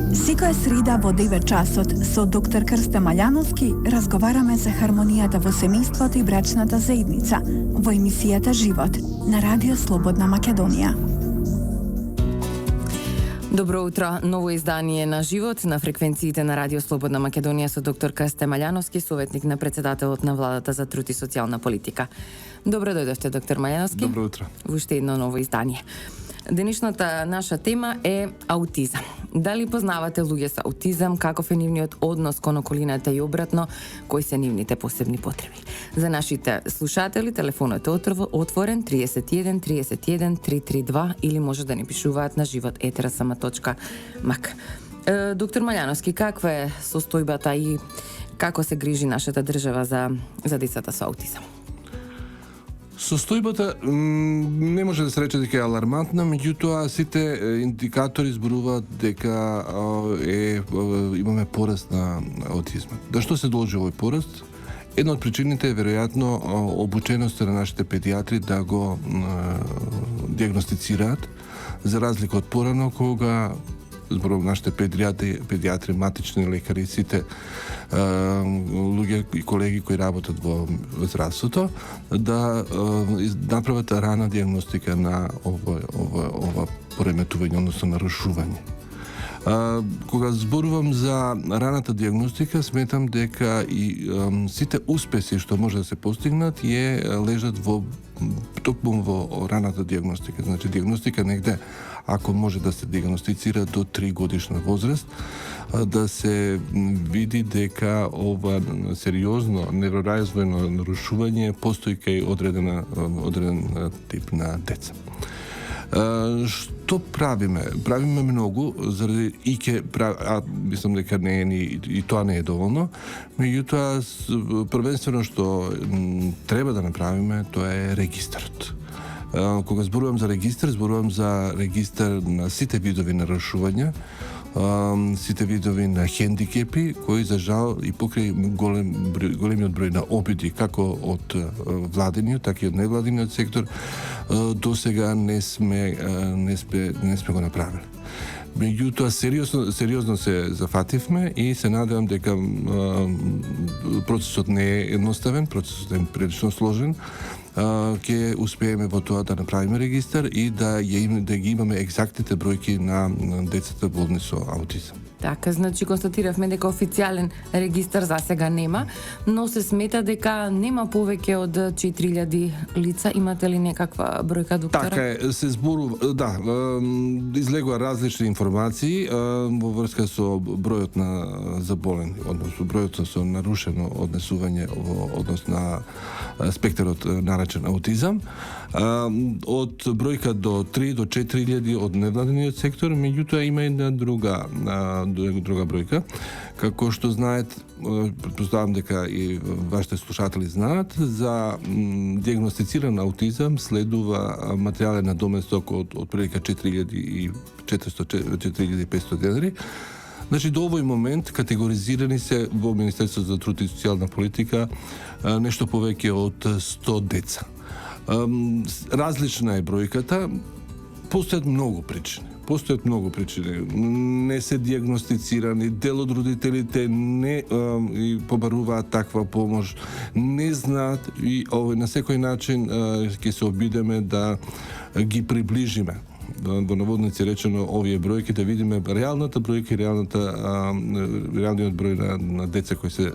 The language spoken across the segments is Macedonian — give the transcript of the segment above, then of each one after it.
Секоја среда во 9 часот со доктор Крсте Маљановски разговараме за хармонијата во семејството и брачната заедница во емисијата Живот на Радио Слободна Македонија. Добро утро, ново издание на Живот на фреквенциите на Радио Слободна Македонија со доктор Крсте Маљановски, советник на председателот на владата за труд и социјална политика. Добро дојдовте, доктор Маљановски. Добро утро. Во уште едно ново издание. Денешната наша тема е аутизам. Дали познавате луѓе со аутизам, каков е нивниот однос кон околината и обратно, кои се нивните посебни потреби? За нашите слушатели телефонот е отворен 31 31 332 или може да ни пишуваат на живот@rama.mak. Доктор Маљановски, каква е состојбата и како се грижи нашата држава за децата со аутизам? Состојбата не може да се рече дека е алармантна, меѓутоа сите индикатори зборуваат дека имаме пораст на аутизмот. Зашто се должи овој пораст? Една од причините е веројатно обученоста на нашите педиатри да го диагностицираат, за разлика од порано кога зборувам нашите педиатри, матични лекари, сите луѓе и колеги кои работат во здравството, да направат рана диагностика на ова пореметување, односно нарушување. Кога зборувам за раната диагностика, сметам дека и сите успеси што може да се постигнат лежат токму во раната диагностика. Значи диагностика негде, ако може да се диагностицира до 3 годишна возраст, да се види дека ова сериозно невроразвојно нарушување постои кај одреден тип на деца. Што правиме? Правиме многу, заради мислам дека не е и тоа не е доволно, меѓутоа првенствено што треба да направиме, тоа е регистарот. Кога зборувам за регистар на сите видови нарушувања, сите видови на хендикепи, кои за жал и покрај големиот број на обиди, како од владениот, така и од невладениот сектор, до сега не сме го направили. Меѓутоа сериозно се зафативме и се надевам дека процесот не е едноставен, процесот е прилично сложен. Ќе успееме во тоа да направиме регистар и да ги имаме екзактните бројки на децата болни со аутизам. Така, значи констатиравме дека официјален регистар за сега нема, но се смета дека нема повеќе од 4000 лица. Имате ли некаква бројка, доктора? Така е, се зборува, излегува различни информации во врска со бројот на заболени, односно бројот со нарушено однесување во однос на спектарот наречен аутизам, од бројка до 3 до 4000 од невладениот сектор, меѓутоа има една друга бројка. Како што знаат, претпоставам дека и вашите слушатели знаат, за диагностициран аутизам следува материјален надоместок од прилика 4400-4500 денари. Значи, до овој момент категоризирани се во Министерството за труд и социјална политика нешто повеќе од 100 деца. Различна е бројката, постојат многу причини. Не се диагностицирани, дел од родителите не побаруваат таква помош, не знаат и на секој начин ќе се обидеме да ги приближиме во наводници речено овие бројки, да видиме реалната бројка и реалниот број на деца кои се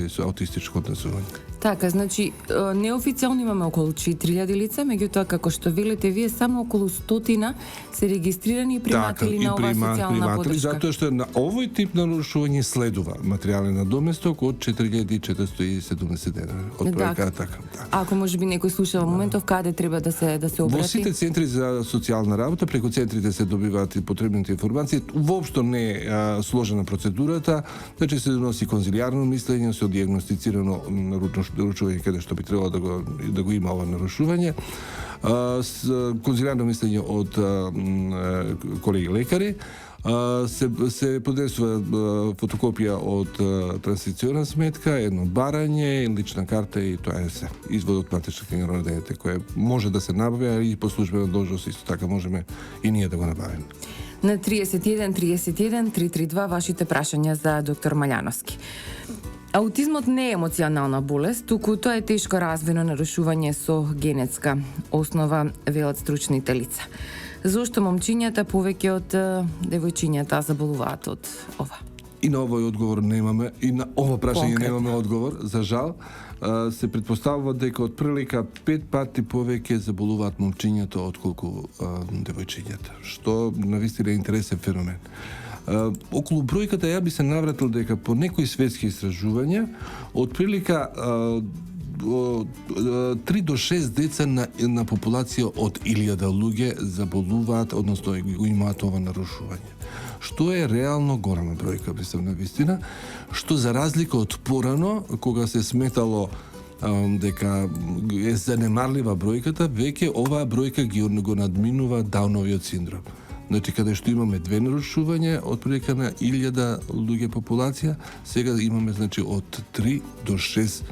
со аутистичко однесување. Така, значи, неофицијално имаме околу 4000 лица, меѓутоа, како што велите вие, само околу 100 се регистрирани и приматели на оваа социјална подршка. Затоа што на овој тип нарушување следува материјален надоместок од 4470 денари. Од бројка така. Ако може би некој слуша во моментов, каде треба да се обрати? Во сите центри за социјална работа, преку центрите се добиваат и потребните информации. Воопшто не е сложена процедурата, значи се доноси конзилијарно мислење, се диагностицирано нарушување каде што би требало да го има ова нарушување. Конзилијарно мислење од колеги лекари, се поднесува фотокопија од трансакционна сметка, едно барање, лична карта и тоа е се. Изводот матична книга на родените, која може да се набави, а и по службена должност исто така можеме и ние да го набавиме. на 31 31 332 вашите прашања за доктор Маљановски. Аутизмот не е емоционална болест, туку тоа е тешко развиено нарушување со генетска основа, велат стручните лица. Зошто момчињата повеќе од девојчињата заболуваат од ова? И на овој одговор немаме, и на ово прашање немаме одговор, за жал. Се предпоставува дека од прилика 5 пати повеќе заболуваат момчињата отколку девојчињата, што навистина е интересен феномен. Околу бројката ја би се навратил дека по некои светски истражувања од прилика 3 до 6 деца на популација од 1000 луѓе заболуваат, односно го имаат ова нарушување. Што е реално голема бројка, мислам навистина, што за разлика од порано, кога се сметало дека е занемарлива бројката, веќе оваа бројка го надминува Дауновиот синдром. Значи, каде што имаме 2 нарушувања од прилика на 1000 луѓе популација, сега имаме значи од 3 до 6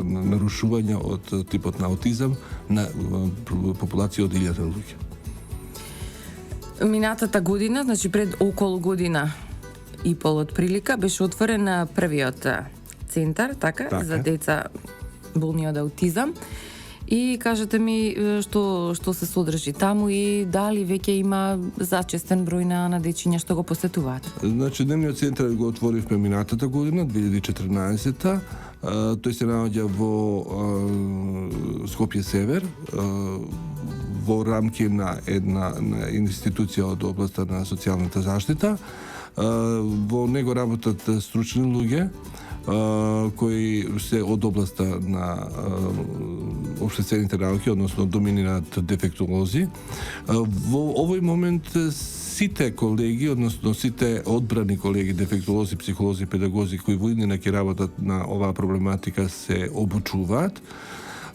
нарушувања од типот на аутизам на популација од 1000 луѓе. Минатата година, значи пред околу година и пол од прилика, беше отворен првиот центар, така, за деца болни од аутизам. И кажете ми што се содржи таму и дали веќе има зачестен број на дечиња што го посетуваат? Значи, дневниот центар го отворивме минатата година, 2014-та. Тој се наоѓа во Скопје Север, во рамки на една институција од областа на социјалната заштита. Во него работат стручни луѓе кои се од областа на општествените науки, односно доминираат дефектолози. Во овој момент сите колеги, односно сите одбрани колеги, дефектолози, психолози, педагози кои во иднина ќе работат на оваа проблематика се обучуваат.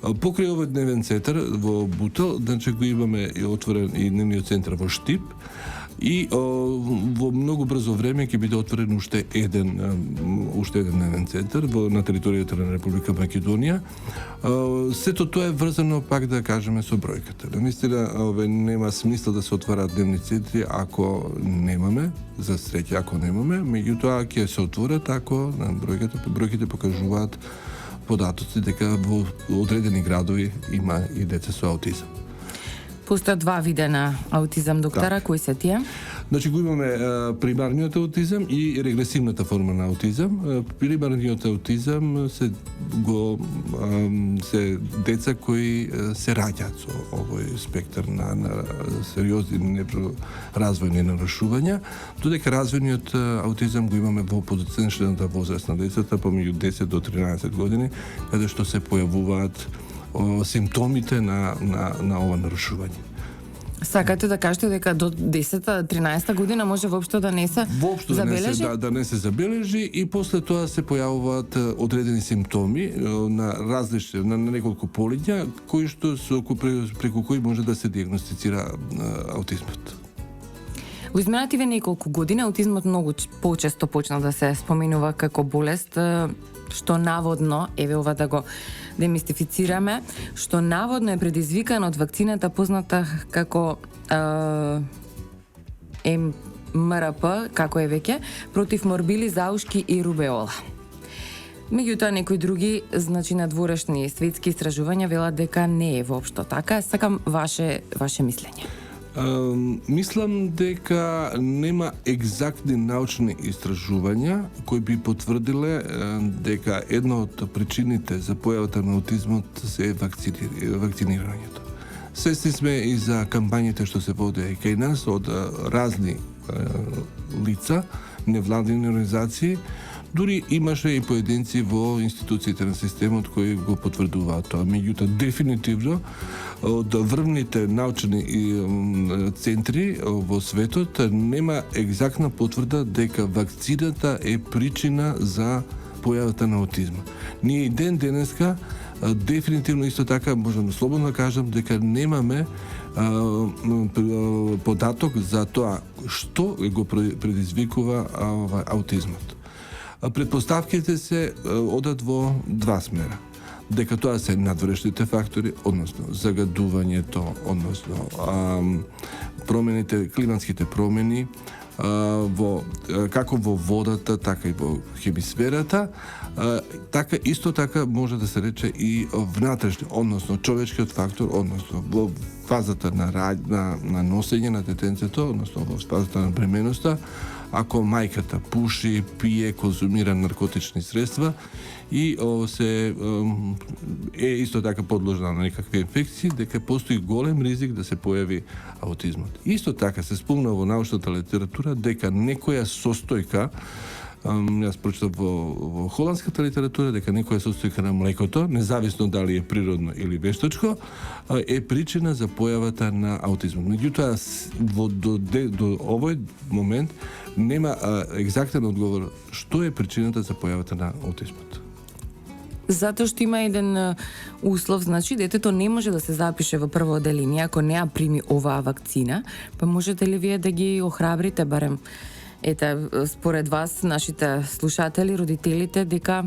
Покрај овој дневен центар во Бутел, значи го имаме и отворен и дневниот центар во Штип, и во многу брзо време ќе биде отворен уште еден дневен центар на територијата на Република Македонија. Сето тоа е врзано, пак да кажеме, со бројката. Наистина, нема смисла да се отвораат дневни центри ако немаме, за среќа ако немаме, меѓутоа ќе се отворат ако бројките покажуваат податоци дека во одредени градови има и деца со аутизам. Постојат 2 вида на аутизам, доктора, кои се тие? Значи го имаме примарниот аутизам и регресивната форма на аутизам. Примарниот аутизам се деца кои се раѓаат со овој спектар на сериозни развојни нарушувања, додека развојниот аутизам го имаме во подоцнешната возраст на децата, помеѓу 10 до 13 години, каде што се појавуваат симптомите на ова нарушување. Сакате да кажете дека до 10-13 година може воопшто да не се забележи? Да не се забележи и после тоа се појавуваат одредени симптоми на различни, на неколку полиња, кои што преку кои може да се диагностицира аутизмот. Во изминативе неколку години аутизмот многу почесто почна да се споменува како болест, што наводно, еве ова да го демистифицираме, што наводно е предизвикан од вакцината позната како МРП, како е веќе, против морбили, заушки и рубеола. Меѓутоа, некои други, значи надворешни светски истражувања велат дека не е воопшто така. Сакам ваше мислење. Мислам дека нема екзактни научни истражувања кои би потврдиле дека една од причините за појавата на аутизмот се вакцинирањето. Свесни сме и за кампањите што се воде кај нас од разни лица, невладини организации. Дури имаше и поединци во институциите на системот кои го потврдуваат тоа. Меѓутоа, дефинитивно, од врвните научни центри во светот нема екзактна потврда дека вакцината е причина за појавата на аутизма. Ние и денеска дефинитивно исто така можам слободно да кажам дека немаме податок за тоа што го предизвикува аутизмот. Предпоставките се одат во два смера. дека тоа се надврешните фактори, односно загадувањето, односно промените, климатските промени, како во водата, така и во хемисферата, така исто така може да се рече и внатрешни, односно човечкиот фактор, односно во фазата на носење на детенцето, односно во фазата на бременоста, ако мајката пуши, пие, конзумира наркотични средства и е исто така подложена на некакви инфекции, дека постои голем ризик да се појави аутизмот. Исто така се спомна во научната литература дека некоја состојка, јас прочитав во холандската литература, дека некоја состојка на млекото, независно дали е природно или вештачко, е причина за појавата на аутизмот. Меѓутоа, до овој момент нема екзактен одговор што е причината за појавата на аутизмот. Затоа што има еден услов, значи детето не може да се запише во прво одделение ако не ја прими оваа вакцина, па можете ли вие да ги охрабрите барем според вас, нашите слушатели, родителите, дека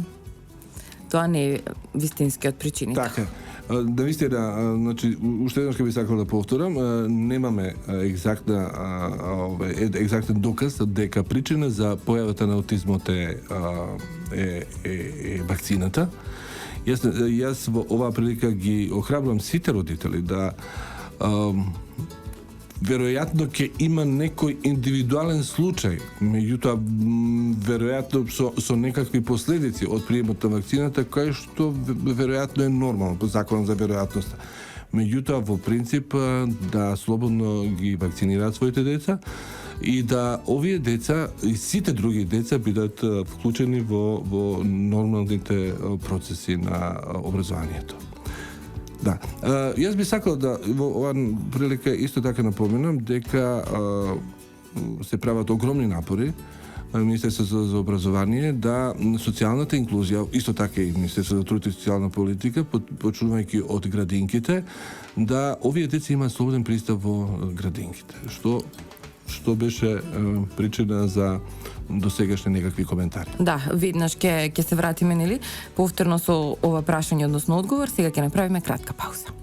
тоа не е вистинскиот причините? Така. Навистина, значи, уште еднаш ќе би сакал да повторам, немаме екзактен доказ дека причина за појавата на аутизмот е вакцината. Јас во оваа прилика ги охрабрам сите родители да веројатно ќе има некој индивидуален случај, меѓутоа веројатно со некакви последици од приемот на вакцината, кај што веројатно е нормално по законот за веројатноста. Меѓутоа во принцип да слободно ги вакцинираат своите деца и да овие деца и сите други деца бидат вклучени во нормалните процеси на образованието. Да. Јас би сакал да во оваа прилика исто така напоменам дека се прават огромни напори Министерството за образование да социјалната инклузија, исто така и Министерството за труд и социјална политика, почнувајќи од градинките, да овие деца имаат слободен пристап во градинките, што беше причина за досегашни некакви коментари. Да, веднаш ќе се вратиме, нели, повторно со ова прашање, односно одговор. Сега ќе направиме кратка пауза.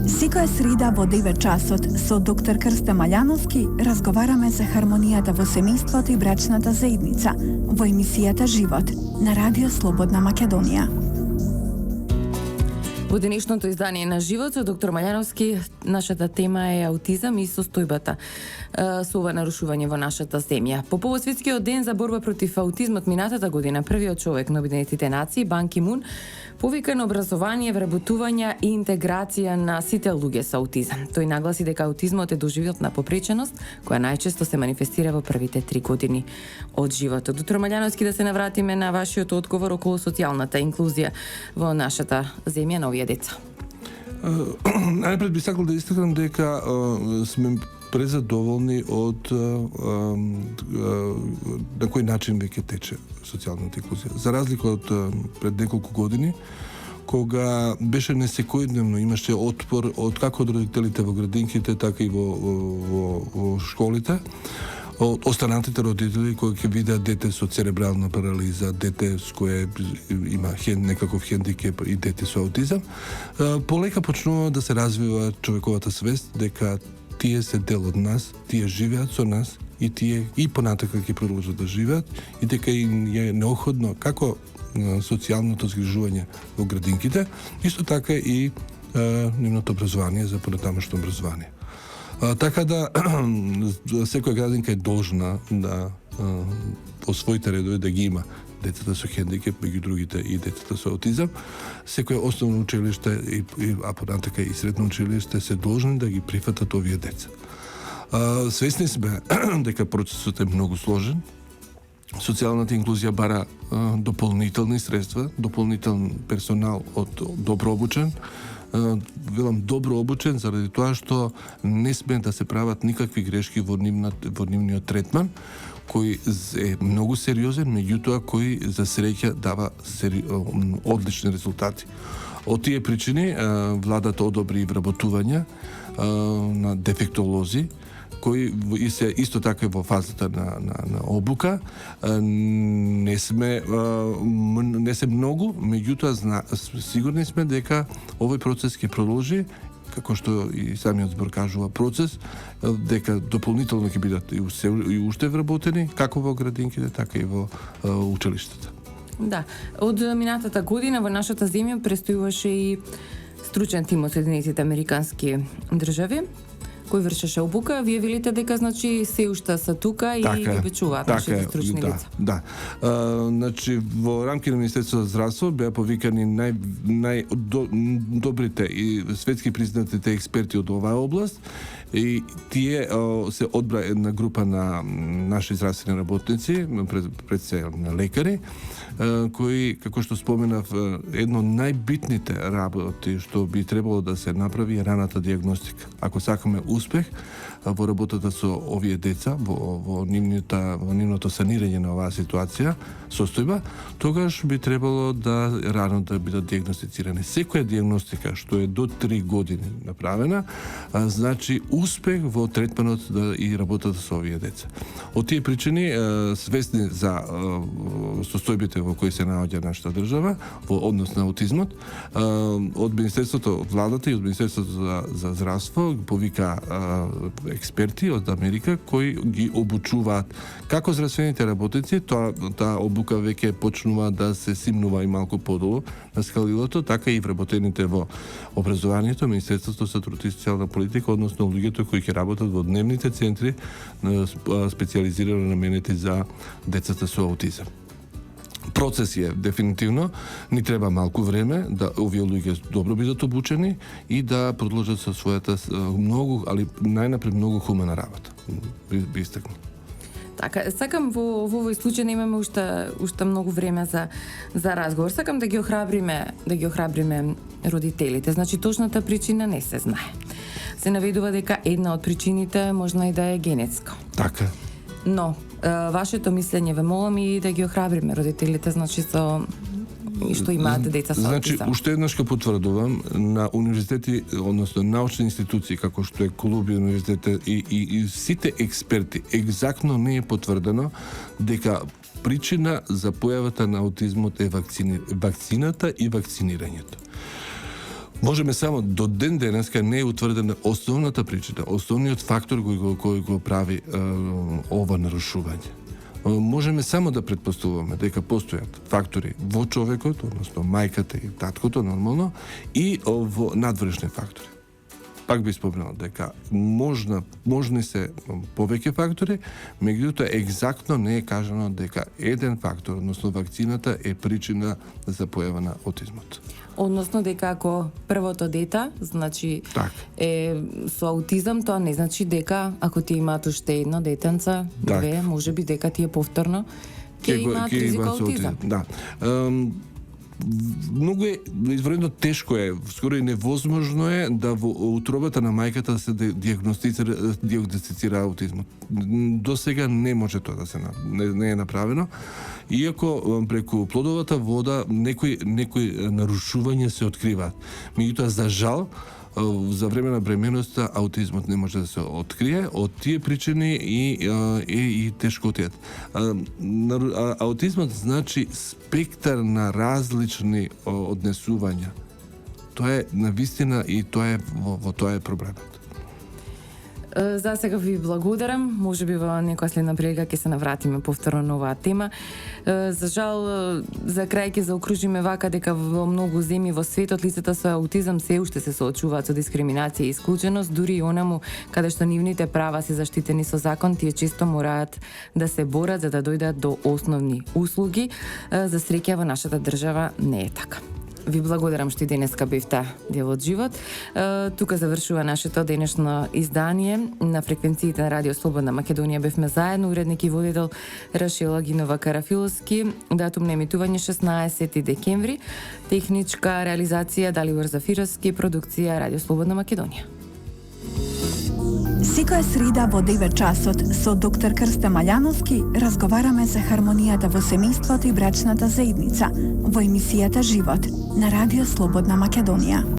Секоја среда во 9 часот со доктор Крстен Маљановски разговараме за хармонијата во семејството и брачната заедница во емисијата Живот на Радио Слободна Македонија. Во денешното издание на Живот со доктор Маљановски, нашата тема е аутизам и состојбата со ова нарушување во нашата земја. По повод Светскиот ден за борба против аутизмот минатата година, првиот човек на Обединетите нации, Бан Ки Мун, повика на образование, вработување и интеграција на сите луѓе со аутизам. Тој нагласи дека аутизмот е доживотна попреченост, која најчесто се манифестира во првите 3 години од животот. Доктор Маљановски, да се навратиме на вашиот одговор околу социјалната инклузија во нашата земја на овие деца. Најпред би сакал да истакнам дека сме презадоволни од на кој начин веќе тече социјалната инклузија. За разлика од пред неколку години, кога беше несекојдневно, имаше отпор од како од родителите во градинките, така и во школите, од останатите родители кои ќе видат дете со церебрална парализа, дете с кое има некаков хендикеп и дете со аутизам, полека почнува да се развива човековата свест дека тие се дел од нас, тие живеат со нас и тие и понатака ќе продолжат да живеат и дека е необходно како социјалното згрижување во градинките, исто така и нивното образование за понатамошно образование. Така да секоја градинка е должна да по своите редови да ги има децата со хендикеп, меѓу другите и децата со аутизам. Секоја основно училиште а понатака и средно училиште се должни да ги прифатат овие деца. Свесни сме дека процесот е многу сложен. Социјалната инклузија бара дополнителни средства, дополнителен персонал од добро обучен, велам добро обучен заради тоа што не сме да се прават никакви грешки во нивниот третман, кој е многу сериозен, меѓутоа кој за среќа дава одлични резултати. Од тие причини владата одобри вработување на дефектолози кои и се исто така во фазата на обука. Не се многу, меѓутоа сигурни сме дека овој процес ќе продолжи, како што и самиот збор кажува процес, дека дополнително ќе бидат и уште вработени, како во градинките, така и во училиштата. Да, од минатата година во нашата земја престојуваше и стручен тим од Соединетите Американски држави, кој вршеше обука. Вие велите дека значи се уште се тука и ги обучуваат нашите стручни лица. Да. Значи во рамки на Министерството за здравство беа повикани најдобрите и светски признатите експерти од оваа област и тие се одбра една група на наши здравствени работници, пред се на лекари, кои, како што споменав, едно од најбитните работи што би требало да се направи е раната диагностика. Ако сакаме успех во работата со овие деца, во нивното санирање на оваа ситуација, состојба, тогаш би требало да рано да бидат диагностицирани. Секоја диагностика што е до 3 години направена, значи успех во третманот и работата со овие деца. Од тие причини, свесни за состојбите во кои се наоѓа нашата држава во однос на аутизмот, од Министерството, од владата и од Министерството за здравство повика експерти од Америка кои ги обучуваат како здравствените работници. Таа обука веќе почнува да се симнува и малку подолу на скалилото, така и вработените во образованието, Министерството за труд и социјална политика, односно луѓето кои ќе работат во дневните центри специализирано наменети за децата со аутизам. Процес е дефинитивно, ни треба малку време да овие луѓе добро бидат обучени и да продолжат со својата многу, али најнапред многу хумана работа. Би истакнал. Така, сакам во овој случај немаме уште многу време за разговор. Сакам да ги охрабриме родителите. Значи точната причина не се знае. Се наведува дека една од причините можна и да е генетска. Така. Но вашето мислење ве молам и да ги охрабриме родителите, значи и што имаат деца со аутизам. Значи, уште еднаш ке потврдувам, на универзитети, односно научни институции, како што е Колумбија универзитет и сите експерти, екзактно не е потврдено дека причина за појавата на аутизмот е вакцината и вакцинирањето. Можеме само до ден денеска не е утврдена основната причина, основниот фактор кој го прави ова нарушување. Можеме само да предпоставуваме дека постојат фактори во човекот, односно мајката и таткото нормално, и во надвршни фактори. Пак би спомнал дека можни се повеќе фактори, меѓутоа екзактно не е кажано дека еден фактор, односно вакцината, е причина за појава на аутизмот. Односно дека ако првото дете, значи е со аутизам, тоа не значи дека ако ти имаат уште едно детенце, две, можеби дека ти е повторно ќе имаат ризик аутизам. Да. Многу е извредно тешко е, скоро и невозможно е да во утробата на мајката се диагностицира аутизмот. До сега не може тоа да се не е направено. Иако преку плодовата вода некои нарушувања се откриваат. Меѓутоа, за жал, за време на бременоста аутизмот не може да се открие од тие причини и тешкотијата. Аутизмот значи спектар на различни однесувања. Тоа е навистина и тоа е проблемот. За сега ви благодарам. Можеби во некоја следна прилика ќе се навратиме повторно на оваа тема. За жал, за крај ќе заокружиме вака дека во многу земји во светот лицата со аутизам се уште се соочуваат со дискриминација и исклученост, дури и онаму каде што нивните права се заштитени со закон, тие често мораат да се борат за да дојдат до основни услуги. За среќа во нашата држава не е така. Ви благодарам што и денеска бевте дел од живот. Тука завршува нашето денешно издание на фреквенциите на Радио Слободна Македонија. Бевме заедно, уредник и водител Рашила Гинова Карафиловски, датум на емитување 16 декември, техничка реализација Далибор Зафировски, продукција Радио Слободна Македонија. Секоја среда во 9 часот со доктор Крсте Маљановски разговараме за хармонијата во семејството и брачната заедница во емисијата Живот на Радио Слободна Македонија.